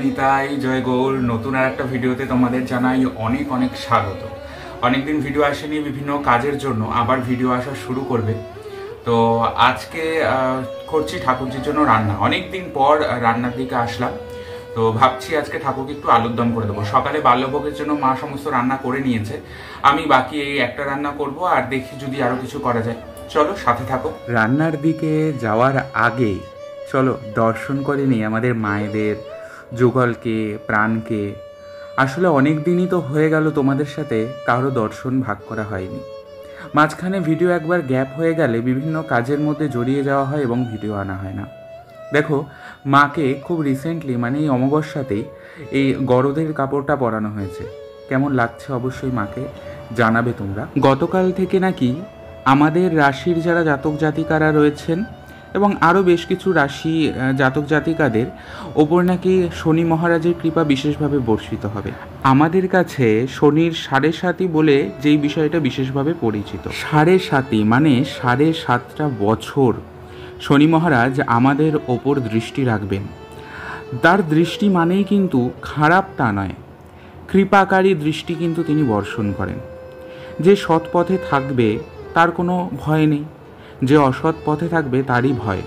নিতাই জয় গৌর। নতুন আর একটা ভিডিওতে তোমাদের জানাই অনেক অনেক স্বাগত। অনেকদিন ভিডিও আসেনি বিভিন্ন কাজের জন্য, আবার ভিডিও আসা শুরু করবে। তো আজকে করছি ঠাকুরজির জন্য রান্না। অনেকদিন পর রান্নার দিকে আসলাম, তো ভাবছি আজকে ঠাকুরকে একটু আলুর দম করে দেবো। সকালে বাল্যভোগের জন্য মা সমস্ত রান্না করে নিয়েছে, আমি বাকি এই একটা রান্না করব, আর দেখি যদি আরো কিছু করা যায়। চলো সাথে থাকো। রান্নার দিকে যাওয়ার আগে চলো দর্শন করে নিই আমাদের মায়েদের, যুগলকে, প্রাণকে। আসলে অনেক দিনই তো হয়ে গেল তোমাদের সাথে কারো দর্শন ভাগ করা হয়নি। মাঝখানে ভিডিও একবার গ্যাপ হয়ে গেলে বিভিন্ন কাজের মধ্যে জড়িয়ে যাওয়া হয় এবং ভিডিও আনা হয় না। দেখো, মাকে খুব রিসেন্টলি মানে এই অমাবস্যাতেই এই গরদের কাপড়টা পরানো হয়েছে। কেমন লাগছে অবশ্যই মাকে জানাবে তোমরা। গতকাল থেকে নাকি আমাদের রাশির যারা জাতক জাতিকারা রয়েছেন এবং আরও বেশ কিছু রাশি জাতক জাতিকাদের ওপর নাকি শনি মহারাজের কৃপা বিশেষভাবে বর্ষিত হবে। আমাদের কাছে শনির 7.5 বলে যেই বিষয়টা বিশেষভাবে পরিচিত, 7.5 মানে 7.5টা বছর শনি মহারাজ আমাদের ওপর দৃষ্টি রাখবেন। তার দৃষ্টি মানেই কিন্তু খারাপ তা নয়, কৃপাকারী দৃষ্টি কিন্তু তিনি বর্ষণ করেন। যে সৎ পথে থাকবে তার কোনো ভয় নেই, যে অসৎ পথে থাকবে তারই ভয়,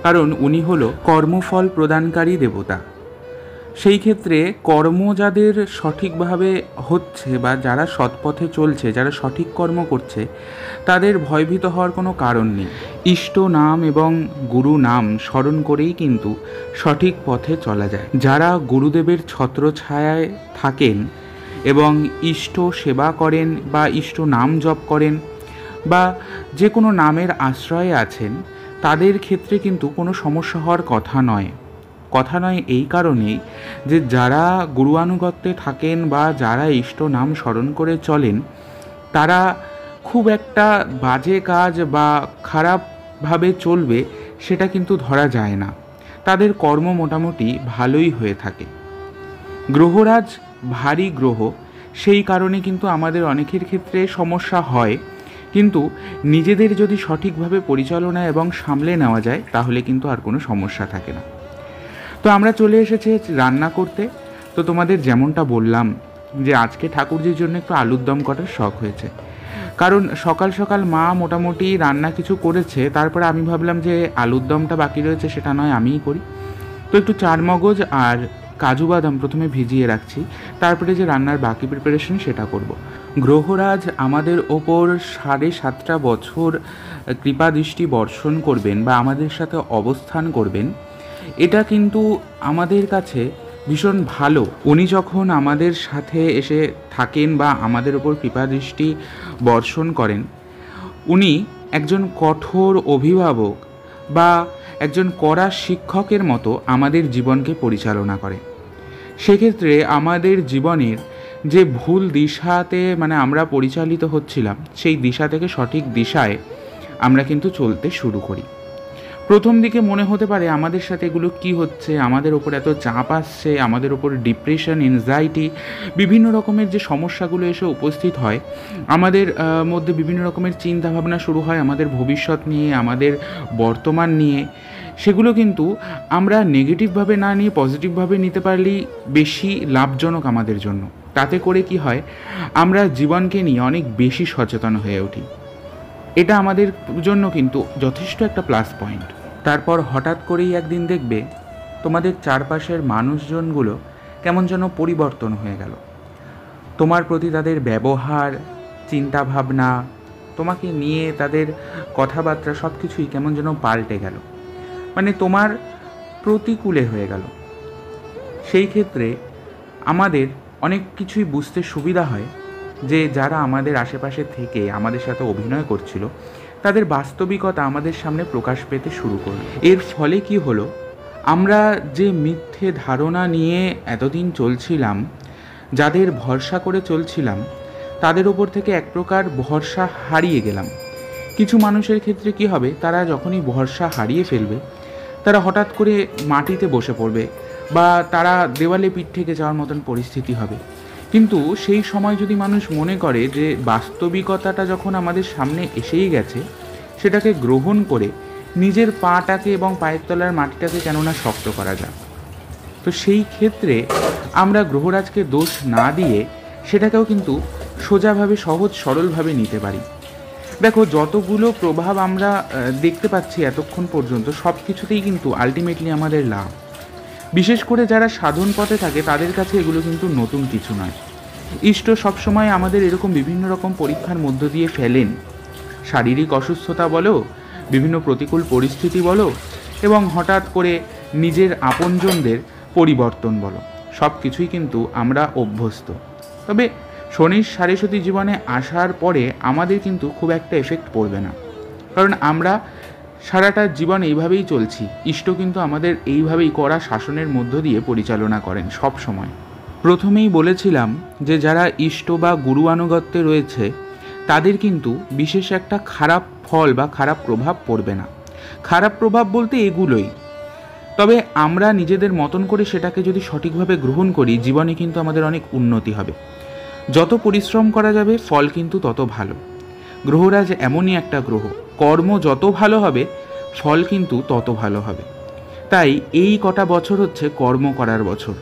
কারণ উনি হলো কর্মফল প্রদানকারী দেবতা। সেই ক্ষেত্রে কর্ম যাদের সঠিকভাবে হচ্ছে বা যারা সৎ পথে চলছে, যারা সঠিক কর্ম করছে, তাদের ভয়ভীত হওয়ার কোনো কারণ নেই। ইষ্ট নাম এবং গুরু নাম স্মরণ করেই কিন্তু সঠিক পথে চলা যায়। যারা গুরুদেবের ছত্রছায়ায় থাকেন এবং ইষ্ট সেবা করেন বা ইষ্ট নাম জপ করেন বা যে কোনো নামের আশ্রয়ে আছেন, তাদের ক্ষেত্রে কিন্তু কোনো সমস্যা হওয়ার কথা নয়। এই কারণেই যে যারা গুরু আনুগত্যে থাকেন বা যারা ইষ্ট নাম স্মরণ করে চলেন, তারা খুব একটা বাজে কাজ বা খারাপভাবে চলবে সেটা কিন্তু ধরা যায় না। তাদের কর্ম মোটামুটি ভালোই হয়ে থাকে। গ্রহরাজ ভারী গ্রহ, সেই কারণে কিন্তু আমাদের অনেকের ক্ষেত্রে সমস্যা হয়, কিন্তু নিজেদের যদি সঠিকভাবে পরিচালনা এবং সামলে নেওয়া যায় তাহলে কিন্তু আর কোনো সমস্যা থাকে না। তো আমরা চলে এসেছি রান্না করতে। তো তোমাদের যেমনটা বললাম যে আজকে ঠাকুরজির জন্য একটু আলুর দম করার শখ হয়েছে, কারণ সকাল সকাল মা মোটামুটি রান্না কিছু করেছে, তারপরে আমি ভাবলাম যে আলুর দমটা বাকি রয়েছে সেটা নয় আমিই করি। তো একটু চারমগজ আর কাজু বাদাম প্রথমে ভিজিয়ে রাখছি, তারপরে যে রান্নার বাকি প্রিপারেশন সেটা করব। গ্রহরাজ আমাদের ওপর 7.5টা বছর কৃপা দৃষ্টি বর্ষণ করবেন বা আমাদের সাথে অবস্থান করবেন, এটা কিন্তু আমাদের কাছে ভীষণ ভালো। উনি যখন আমাদের সাথে এসে থাকেন বা আমাদের ওপর কৃপা দৃষ্টি বর্ষণ করেন, উনি একজন কঠোর অভিভাবক বা একজন কড়া শিক্ষকের মতো আমাদের জীবনকে পরিচালনা করে। সেক্ষেত্রে আমাদের জীবনের যে ভুল দিশাতে মানে আমরা পরিচালিত হচ্ছিলাম, সেই দিশা থেকে সঠিক দিশায় আমরা কিন্তু চলতে শুরু করি। প্রথম দিকে মনে হতে পারে আমাদের সাথে এগুলো কি হচ্ছে, আমাদের ওপর এত চাপ আসছে, আমাদের ওপর ডিপ্রেশন, এনজাইটি, বিভিন্ন রকমের যে সমস্যাগুলো এসে উপস্থিত হয়, আমাদের মধ্যে বিভিন্ন রকমের চিন্তাভাবনা শুরু হয় আমাদের ভবিষ্যৎ নিয়ে, আমাদের বর্তমান নিয়ে। সেগুলো কিন্তু আমরা নেগেটিভভাবে না নিয়ে পজিটিভভাবে নিতে পারলেই বেশি লাভজনক আমাদের জন্য। তাতে করে কি হয়, আমরা জীবনকে নিয়ে অনেক বেশি সচেতন হয়ে উঠি। এটা আমাদের জন্য কিন্তু যথেষ্ট একটা প্লাস পয়েন্ট। তারপর হঠাৎ করেই একদিন দেখবে তোমাদের চারপাশের মানুষজনগুলো কেমন যেন পরিবর্তন হয়ে গেল। তোমার প্রতি তাদের ব্যবহার, চিন্তাভাবনা, তোমাকে নিয়ে তাদের কথাবার্তা সব কিছুই কেমন যেন পাল্টে গেল, মানে তোমার প্রতিকূলে হয়ে গেল। সেই ক্ষেত্রে আমাদের অনেক কিছুই বুঝতে সুবিধা হয় যে যারা আমাদের আশেপাশে থেকে আমাদের সাথে অভিনয় করছিল, তাদের বাস্তবিকতা আমাদের সামনে প্রকাশ পেতে শুরু করল। এর ফলে কি হলো, আমরা যে মিথ্যে ধারণা নিয়ে এতদিন চলছিলাম, যাদের ভরসা করে চলছিলাম, তাদের ওপর থেকে এক প্রকার ভরসা হারিয়ে গেলাম। কিছু মানুষের ক্ষেত্রে কি হবে, তারা যখনই ভরসা হারিয়ে ফেলবে, তারা হঠাৎ করে মাটিতে বসে পড়বে বা তারা দেওয়ালে পিঠ থেকে যাওয়ার মতন পরিস্থিতি হবে। কিন্তু সেই সময় যদি মানুষ মনে করে যে বাস্তবিকতাটা যখন আমাদের সামনে এসেই গেছে, সেটাকে গ্রহণ করে নিজের পাটাকে এবং পায়ের তলার মাটিটাকে কেননা শক্ত করা যায়। তো সেই ক্ষেত্রে আমরা গ্রহরাজকে দোষ না দিয়ে সেটাকেও কিন্তু সোজাভাবে সহজ সরলভাবে নিতে পারি। দেখো, যতগুলো প্রভাব আমরা দেখতে পাচ্ছি এতক্ষণ পর্যন্ত, সব কিছুতেই কিন্তু আলটিমেটলি আমাদের লাভ। বিশেষ করে যারা সাধন পথে থাকে তাদের কাছে এগুলো কিন্তু নতুন কিছু নয়। ইষ্ট সবসময় আমাদের এরকম বিভিন্ন রকম পরীক্ষার মধ্য দিয়ে ফেলেন, শারীরিক অসুস্থতা বলো, বিভিন্ন প্রতিকূল পরিস্থিতি বলো, এবং হঠাৎ করে নিজের আপনজনদের পরিবর্তন বলো, সব কিছুই কিন্তু আমরা অভ্যস্ত। তবে শনির সাড়েসতি জীবনে আসার পরে আমাদের কিন্তু খুব একটা এফেক্ট পড়বে না, কারণ আমরা সারাটা জীবন এইভাবেই চলছি। ইষ্ট কিন্তু আমাদের এইভাবেই করা শাসনের মধ্য দিয়ে পরিচালনা করেন সব সময়। প্রথমেই বলেছিলাম যে যারা ইষ্ট বা গুরু আনুগত্যে রয়েছে তাদের কিন্তু বিশেষ একটা খারাপ ফল বা খারাপ প্রভাব পড়বে না। খারাপ প্রভাব বলতে এগুলোই। তবে আমরা নিজেদের মতন করে সেটাকে যদি সঠিকভাবে গ্রহণ করি, জীবনে কিন্তু আমাদের অনেক উন্নতি হবে। যত পরিশ্রম করা যাবে ফল কিন্তু তত ভালো। গ্রহরাজ এমনই একটা গ্রহ, কর্ম যত ভালো হবে ফল কিন্তু তত ভালো হবে। তাই এই কটা বছর হচ্ছে কর্ম করার বছর।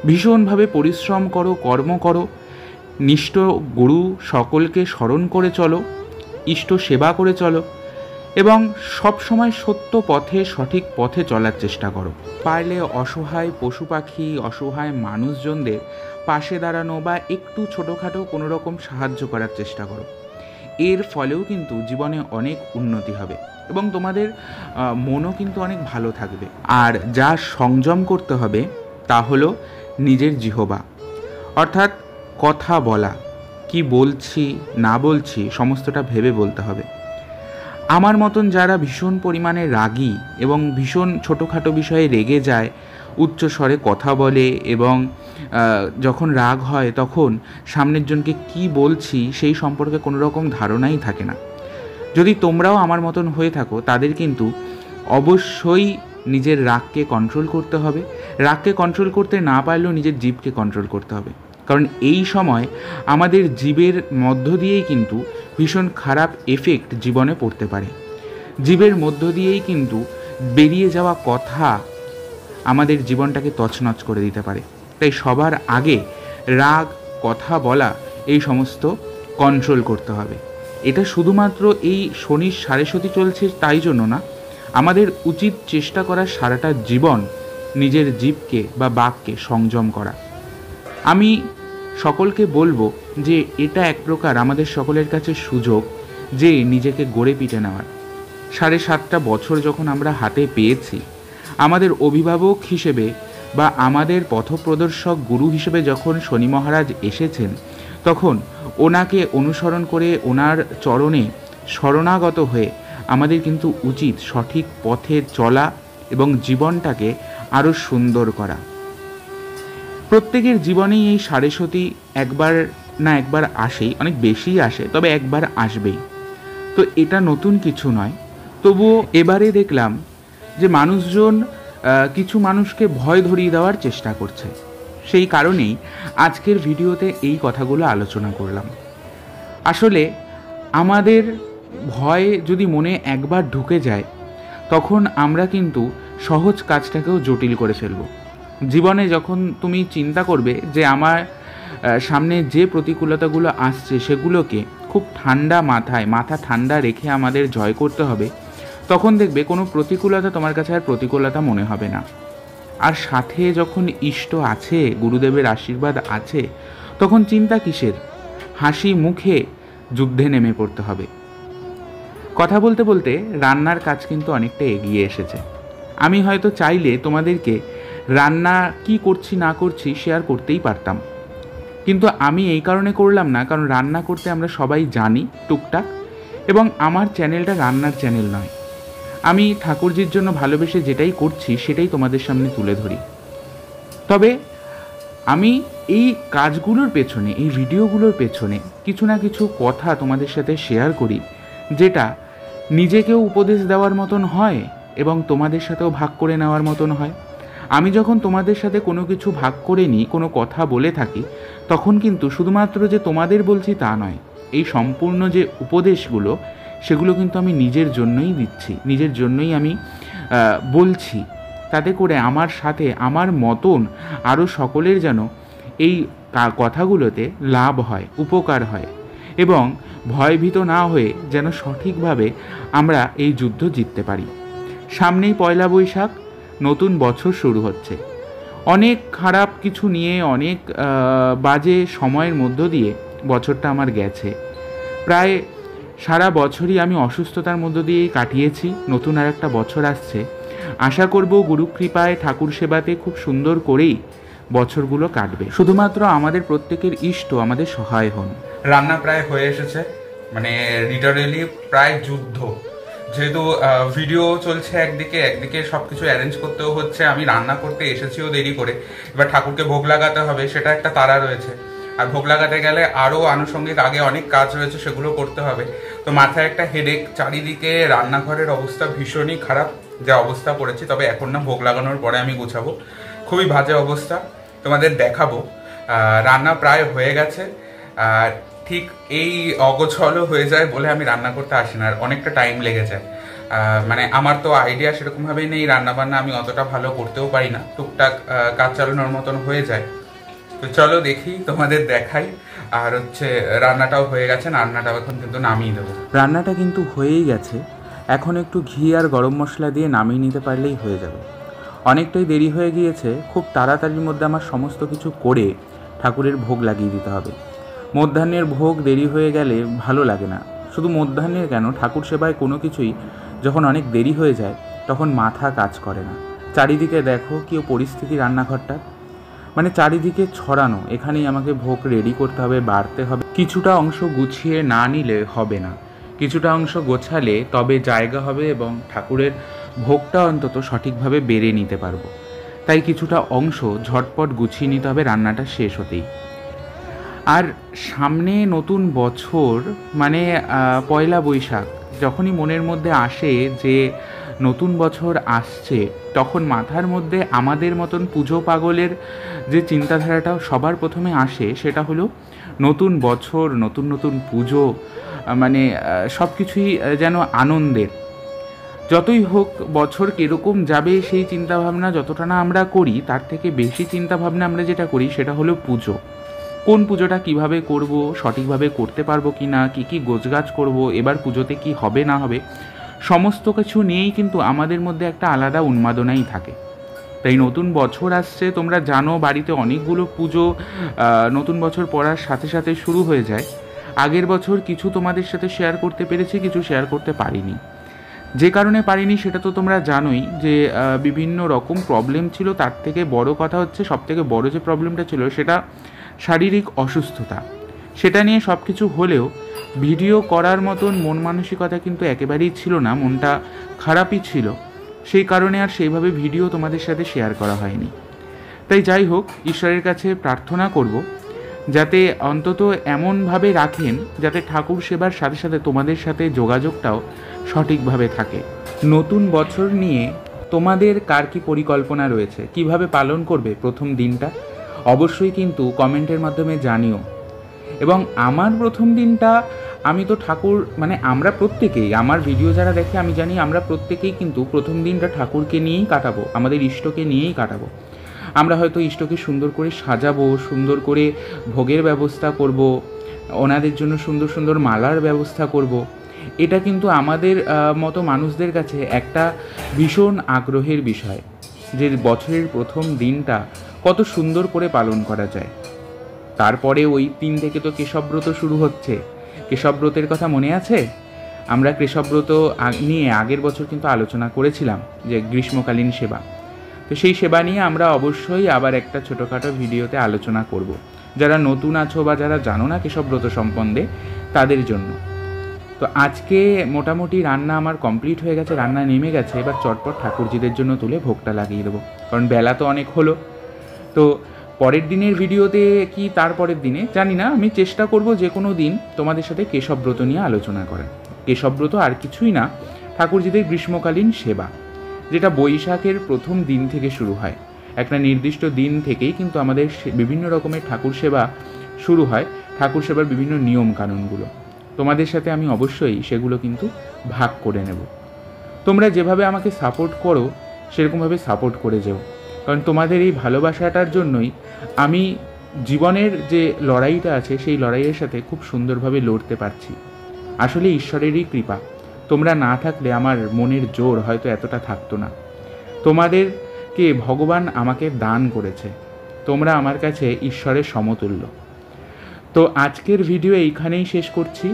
ভীষণভাবে পরিশ্রম করো, কর্ম করো, নিষ্ঠ গুরু সকলকে স্মরণ করে চলো, ইষ্ট সেবা করে চলো, এবং সব সময় সত্য পথে, সঠিক পথে চলার চেষ্টা করো। পারলে অসহায় পশু পাখি, অসহায় মানুষজনদের পাশে দাঁড়ানো বা একটু ছোটোখাটো কোনো রকম সাহায্য করার চেষ্টা করো। এর ফলেও কিন্তু জীবনে অনেক উন্নতি হবে এবং তোমাদের মনও কিন্তু অনেক ভালো থাকবে। আর যা সংযম করতে হবে তা হলো নিজের জিহবা, অর্থাৎ কথা বলা, কি বলছি না বলছি সমস্তটা ভেবে বলতে হবে। আমার মতন যারা ভীষণ পরিমাণে রাগী এবং ভীষণ ছোটোখাটো বিষয়ে রেগে যায়, উচ্চ স্বরে কথা বলে এবং যখন রাগ হয় তখন সামনের জনকে কি বলছি সেই সম্পর্কে কোনো রকম ধারণাই থাকে না, যদি তোমরাও আমার মতন হয়ে থাকো তাদের কিন্তু অবশ্যই নিজের রাগকে কন্ট্রোল করতে হবে। রাগকে কন্ট্রোল করতে না পারলেও নিজের জিভকে কন্ট্রোল করতে হবে, কারণ এই সময় আমাদের জীবের মধ্য দিয়েই কিন্তু ভীষণ খারাপ এফেক্ট জীবনে পড়তে পারে। জীবের মধ্য দিয়েই কিন্তু বেরিয়ে যাওয়া কথা আমাদের জীবনটাকে তছনছ করে দিতে পারে। তাই সবার আগে রাগ, কথা বলা এই সমস্ত কন্ট্রোল করতে হবে। এটা শুধুমাত্র এই শনির সাড়েসতি চলছে তাই জন্য না, আমাদের উচিত চেষ্টা করা সারাটা জীবন নিজের জীবকে বা বাককে সংযম করা। আমি সকলকে বলবো যে এটা এক প্রকার আমাদের সকলের কাছে সুযোগ যে নিজেকে গড়ে পিটে নেওয়ার। 7.5 বছর যখন আমরা হাতে পেয়েছি, আমাদের অভিভাবক হিসেবে বা আমাদের পথপ্রদর্শক গুরু হিসেবে যখন শনি মহারাজ এসেছেন, তখন ওনাকে অনুসরণ করে ওনার চরণে শরণাগত হয়ে আমাদের কিন্তু উচিত সঠিক পথে চলা এবং জীবনটাকে আরও সুন্দর করা। প্রত্যেকের জীবনেই এই সাড়েসতি একবার না একবার আসেই, অনেক বেশি আসে, তবে একবার আসবেই। তো এটা নতুন কিছু নয়। তবুও এবারে দেখলাম যে মানুষজন কিছু মানুষকে ভয় ধরিয়ে দেওয়ার চেষ্টা করছে। সেই কারণেই আজকের ভিডিওতে এই কথাগুলো আলোচনা করলাম। আসলে আমাদের ভয় যদি মনে একবার ঢুকে যায়, তখন আমরা কিন্তু সহজ কাজটাকেও জটিল করে ফেলব। জীবনে যখন তুমি চিন্তা করবে যে আমার সামনে যে প্রতিকূলতাগুলো আসছে সেগুলোকে খুব ঠান্ডা মাথা ঠান্ডা রেখে আমাদের জয় করতে হবে, তখন দেখবে কোনো প্রতিকূলতা তোমার কাছে আর প্রতিকূলতা মনে হবে না। আর সাথে যখন ইষ্ট আছে, গুরুদেবের আশীর্বাদ আছে, তখন চিন্তা কিসের? হাসি মুখে যুদ্ধে নেমে পড়তে হবে। কথা বলতে বলতে রান্নার কাজ কিন্তু অনেকটা এগিয়ে এসেছে। আমি হয়তো চাইলে তোমাদেরকে রান্না কি করছি না করছি শেয়ার করতেই পারতাম, কিন্তু আমি এই কারণে করলাম না, কারণ রান্না করতে আমরা সবাই জানি টুকটাক, এবং আমার চ্যানেলটা রান্নার চ্যানেল নয়। আমি ঠাকুরজির জন্য ভালোবেসে যেটাই করছি সেটাই তোমাদের সামনে তুলে ধরি। তবে আমি এই কাজগুলোর পেছনে, এই ভিডিওগুলোর পেছনে কিছু না কিছু কথা তোমাদের সাথে শেয়ার করি, যেটা নিজেকেও উপদেশ দেওয়ার মতন হয় এবং তোমাদের সাথেও ভাগ করে নেওয়ার মতন হয়। আমি যখন তোমাদের সাথে কোনো কিছু ভাগ করে নিই, কোনো কথা বলে থাকি, তখন কিন্তু শুধুমাত্র যে তোমাদের বলছি তা নয়, এই সম্পূর্ণ যে উপদেশগুলো সেগুলো কিন্তু আমি নিজের জন্যই দিচ্ছি, নিজের জন্যই আমি বলছি। তাতে করে আমার সাথে আমার মতন আরও সকলের যেন এই কথাগুলোতে লাভ হয়, উপকার হয় এবং ভয়ভীত না হয়ে যেন সঠিকভাবে আমরা এই যুদ্ধ জিততে পারি। সামনেই পয়লা বৈশাখ, নতুন বছর শুরু হচ্ছে। অনেক খারাপ কিছু নিয়ে, অনেক বাজে সময়ের মধ্য দিয়ে বছরটা আমার গেছে। প্রায় সারা বছরই আমি অসুস্থতার মধ্য দিয়েই কাটিয়েছি। নতুন আর একটা বছর আসছে। আশা করব গুরুকৃপায়, ঠাকুর সেবাতে খুব সুন্দর করেই বছরগুলো কাটবে। শুধুমাত্র আমাদের প্রত্যেকের ইষ্ট আমাদের সহায় হন। রান্না প্রায় হয়ে এসেছে, মানে লিটারেলি প্রায় যুদ্ধ। যেহেতু ভিডিও চলছে একদিকে সব কিছু অ্যারেঞ্জ করতেও হচ্ছে, আমি রান্না করতে এসেছিও দেরি করে। এবার ঠাকুরকে ভোগ লাগাতে হবে, সেটা একটা তাড়া রয়েছে। আর ভোগ লাগাতে গেলে আরও আনুষঙ্গিক আগে অনেক কাজ রয়েছে, সেগুলো করতে হবে। তো মাথায় একটা হেডেক, চারিদিকে রান্নাঘরের অবস্থা ভীষণই খারাপ, যা অবস্থা করেছি। তবে এখন না, ভোগ লাগানোর পরে আমি গুছাবো। খুবই বাজে অবস্থা, তোমাদের দেখাবো। রান্না প্রায় হয়ে গেছে। আর ঠিক এই অগোছলও হয়ে যায় বলে আমি রান্না করতে আসি না, আর অনেকটা টাইম লেগে যায়। মানে আমার তো আইডিয়া সেরকমভাবেই নেই রান্নাবান্না, আমি অতটা ভালো করতেও পারি না, টুকটাক কাজ চালানোর মতন হয়ে যায়। তো চলো দেখি, তোমাদের দেখাই। আর রান্নাটাও হয়ে গেছে, রান্নাটাও এখন কিন্তু নামিয়ে দেবো। রান্নাটা কিন্তু হয়েই গেছে, এখন একটু ঘি আর গরম মশলা দিয়ে নামিয়ে নিতে পারলেই হয়ে যাবে। অনেকটাই দেরি হয়ে গিয়েছে, খুব তাড়াতাড়ির মধ্যে আমার সমস্ত কিছু করে ঠাকুরের ভোগ লাগিয়ে দিতে হবে। মধ্যাহ্নের ভোগ দেরি হয়ে গেলে ভালো লাগে না। শুধু মধ্যাহ্নের কেন, ঠাকুর সেবায় কোনো কিছুই যখন অনেক দেরি হয়ে যায় তখন মাথা কাজ করে না। চারিদিকে দেখো কী পরিস্থিতি রান্নাঘরটা, মানে চারিদিকে ছড়ানো। এখানেই আমাকে ভোগ রেডি করতে হবে, বাড়তে হবে। কিছুটা অংশ গুছিয়ে না নিলে হবে না, কিছুটা অংশ গোছালে তবে জায়গা হবে এবং ঠাকুরের ভোগটা অন্তত সঠিকভাবে বেড়ে নিতে পারবো। তাই কিছুটা অংশ ঝটপট গুছিয়ে নিতে হবে রান্নাটা শেষ হতেই। আর সামনে নতুন বছর, মানে পয়লা বৈশাখ যখনই মনের মধ্যে আসে যে নতুন বছর আসছে, তখন মাথার মধ্যে আমাদের মতন পুজো পাগলের যে চিন্তাধারাটা সবার প্রথমে আসে সেটা হলো নতুন বছর, নতুন নতুন পুজো, মানে সব কিছুই যেন আনন্দের। যতই হোক বছর কীরকম যাবে সেই চিন্তাভাবনা যতটা না আমরা করি, তার থেকে বেশি চিন্তাভাবনা আমরা যেটা করি সেটা হলো পুজো। কোন পুজোটা কিভাবে করব, সঠিকভাবে করতে পারবো কি না, কী কী গোছগাছ করব, এবার পুজোতে কি হবে না হবে, সমস্ত কিছু নিয়েই কিন্তু আমাদের মধ্যে একটা আলাদা উন্মাদনাই থাকে। তাই নতুন বছর আসছে, তোমরা জানো বাড়িতে অনেকগুলো পুজো নতুন বছর পড়ার সাথে সাথে শুরু হয়ে যায়। আগের বছর কিছু তোমাদের সাথে শেয়ার করতে পেরেছি, কিছু শেয়ার করতে পারিনি। যে কারণে পারিনি সেটা তো তোমরা জানোই, যে বিভিন্ন রকম প্রবলেম ছিল। তার থেকে বড় কথা হচ্ছে, সবথেকে বড় যে প্রবলেমটা ছিল সেটা শারীরিক অসুস্থতা। সেটা নিয়ে সব কিছু হলেও ভিডিও করার মতন মন মানসিকতা কিন্তু একেবারেই ছিল না, মনটা খারাপই ছিল। সেই কারণে আর সেইভাবে ভিডিও তোমাদের সাথে শেয়ার করা হয়নি। তাই যাই হোক, ঈশ্বরের কাছে প্রার্থনা করব যাতে অন্তত এমনভাবে রাখেন যাতে ঠাকুর সেবার সাথে সাথে তোমাদের সাথে যোগাযোগটাও সঠিকভাবে থাকে। নতুন বছর নিয়ে তোমাদের কার কী পরিকল্পনা রয়েছে, কিভাবে পালন করবে প্রথম দিনটা, অবশ্যই কিন্তু কমেন্টের মাধ্যমে জানিও। এবং আমার প্রথম দিনটা আমি তো ঠাকুর, মানে আমরা প্রত্যেকেই, আমার ভিডিও যারা দেখে আমি জানি আমরা প্রত্যেকেই কিন্তু প্রথম দিনটা ঠাকুরকে নিয়েই কাটাবো, আমাদের ইষ্টকে নিয়েই কাটাবো। আমরা হয়তো ইষ্টকে সুন্দর করে সাজাবো, সুন্দর করে ভোগের ব্যবস্থা করব, ওনাদের জন্য সুন্দর সুন্দর মালার ব্যবস্থা করব। এটা কিন্তু আমাদের মতো মানুষদের কাছে একটা ভীষণ আগ্রহের বিষয়, যে বছরের প্রথম দিনটা কত সুন্দর করে পালন করা যায়। তারপরে ওই 3 থেকে তো কেশবব্রত শুরু হচ্ছে। কেশবব্রতের কথা মনে আছে? আমরা কেশবব্রত নিয়ে আগের বছর কিন্তু আলোচনা করেছিলাম, যে গ্রীষ্মকালীন সেবা। তো সেই সেবা নিয়ে আমরা অবশ্যই আবার একটা ছোটোখাটো ভিডিওতে আলোচনা করব, যারা নতুন আছো বা যারা জানো না কেশবব্রত সম্বন্ধে তাদের জন্য। তো আজকে মোটামুটি রান্না আমার কমপ্লিট হয়ে গেছে, রান্না নেমে গেছে। এবার চটপট ঠাকুরজিদের জন্য তুলে ভোগটা লাগিয়ে দেবো, কারণ বেলা তো অনেক হলো। তো পরের দিনের ভিডিওতে কি তারপরের দিনে জানি না, আমি চেষ্টা করব যে কোনো দিন তোমাদের সাথে কেশবব্রত নিয়ে আলোচনা করার। কেশবব্রত আর কিছুই না, ঠাকুরজিদের গ্রীষ্মকালীন সেবা, যেটা বৈশাখের প্রথম দিন থেকে শুরু হয়। একটা নির্দিষ্ট দিন থেকেই কিন্তু আমাদের বিভিন্ন রকমের ঠাকুর সেবা শুরু হয়, ঠাকুর সেবার বিভিন্ন নিয়ম কানুনগুলো। তোমাদের সাথে আমি অবশ্যই সেগুলো কিন্তু ভাগ করে নেব। তোমরা যেভাবে আমাকে সাপোর্ট করো সেরকমভাবে সাপোর্ট করে যেও, কারণ তোমাদের এই ভালোবাসাটার জন্যই আমি জীবনের যে লড়াইটা আছে সেই লড়াইয়ের সাথে খুব সুন্দরভাবে লড়তে পারছি। আসলে ঈশ্বরেরই কৃপা, তোমরা না থাকলে আমার মনের জোর হয়তো এতটা থাকতো না। তোমাদেরকে ভগবান আমাকে দান করেছে, তোমরা আমার কাছে ঈশ্বরের সমতুল্য। তো আজকের ভিডিও এইখানেই শেষ করছি।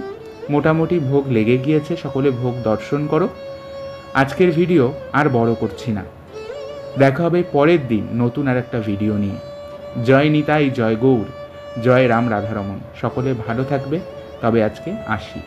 মোটামুটি ভোগ লেগে গিয়েছে, সকলে ভোগ দর্শন করো। আজকের ভিডিও আর বড় করছি না, দেখা হবে পরের দিন নতুন আর একটা ভিডিও নিয়ে। জয় নিতাই, জয় গৌর, জয় রাম রাধারমণ। সকলে ভালো থাকবে, তবে আজকে আসি।